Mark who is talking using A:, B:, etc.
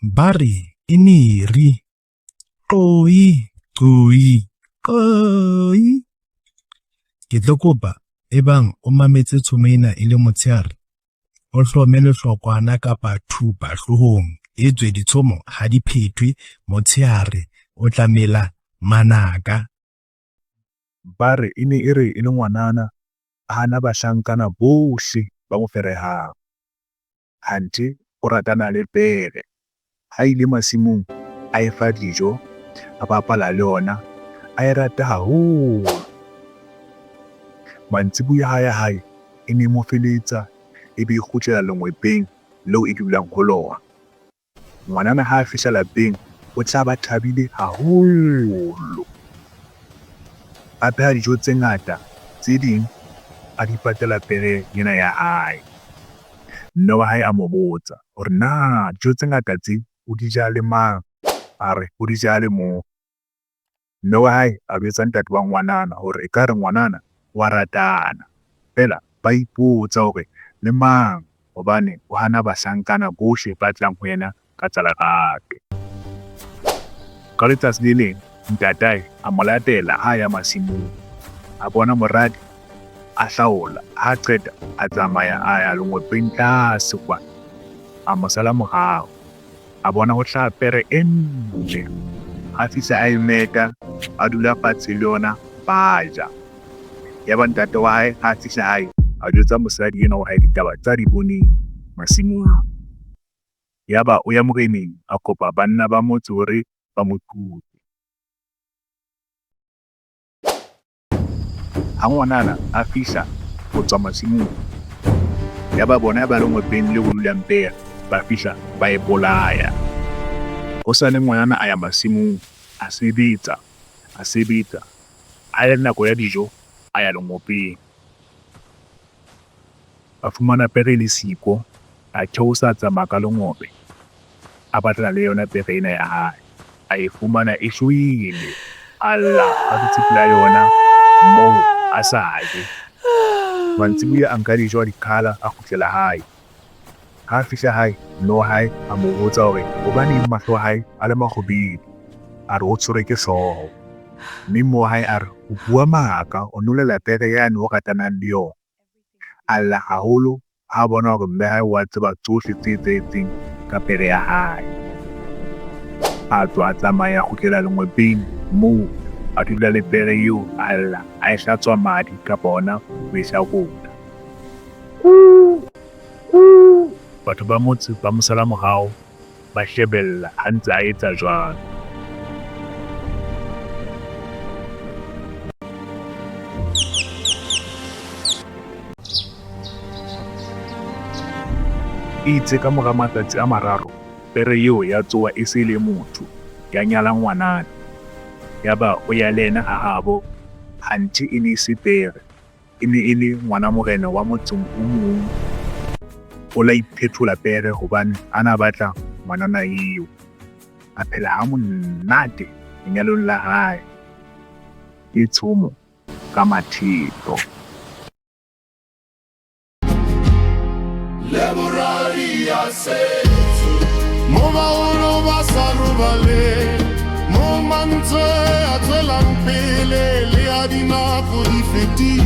A: ba re e ne re qoi qoi qoi. Ke tlo kopa ebang o mametse tshomo ena e le motshehare, o hlome lehlokwana kapa thupa hloohong, etswe ditshomo ha di phethwe motshehare o tlamela manaka.
B: Ba re e ne e re e le ngwanana a hana bahlankana bohle ba mo ferehang. Hante o ratana le pere. Ha ile masimong a e fa dijo, a bapala le yona, a e rata haholo. Mantsibuya ya hae e ne mo feletsa e be e kgutlela lengwepeng leo e dulang ho lona. Ngwanana ha a fihla lapeng o tla ba thabile haholo. A pheha dijo tse ngata, tse ding a di patela pere ena ya hae. Mme wa hae a mo botsa hore na dijo tse ngata tse o di ja le mang? A re o di ja le mo. Mme wa hae a betsa ntate wa ngwanana hore ekare ngwanana wa ratana. Fela ba ipotsa hore le mang, hobane o hana bahlankana bohle ba tlang ho yena ka tsa lerato. Ka letsatsi le leng ntatae a mo latela ha ya masimong. A bona moradi a hlaola, ha qeta a tsamaya a ya lengwepeng tlase kwa. A mo sala morao, a bona ho hlaha pere e ntle. Ha fihla a emeta, a dula fatshe le yona ba ja. Yaba ntate wa hae ha fihla hae, a jwetsa mosadi ena wa hae ditaba tsa di boneng masimong. Yaba o ya moreneng a kopa banna ba motse hore ba mo thuse. Ha ngwanana a fihla ho tswa masimong, yaba bona ba lengwepeng le ho dulang pere ba fihla ba e bolaya. Ho sa le ngwanana a ya masimong, a sebetsa, a le nako ya dijo a ya lengwepeng. A fumana pere le siko, a theosa tsamaya ka lengwope, a batla le yona pere ena ya hae. A e fumana e shwele, Allah a ditsipula yona moo a sa je. Mantsibuya a nka dijo a di khala a kgutlela hae. Ha fihla hae, no hae a mo botsa hore hobaneng mahlo a hae a le makgubedu. A re o tshwerwe ke hlooho. Mme mo hae a re o bua maka, o nolela pere yane o ratanang le yona. Allah haholo ha bona hore mme hae wa tseba tsohle tse etsahetseng ka pere ya hae. A tswa a tsamaya kgutlela lengwepeng moo a dula le pere eo Allah a e hlatswa madi kapa ona ho e hlakola. Batho ba motse ba mo sala morao, ba shebella ha ntse a etsa jwalo. Itse ka mora matsatsi a mararo, pere eo ya tsoha e se le motho, ya nyala ngwanana. Yaba o ya lena ha habo, hanthe e ne se pere, e ne e le ngwana morena wa motseng o mong. O la iphethola pere hobane ana batla ngwanana eo. A phela ha monate lenyalong la hae. Ke tshomo ka mathito.
C: Leborari ya setso mo baholo ba sa robale, mo mantswe a tswelang pele le a dinako di fetile.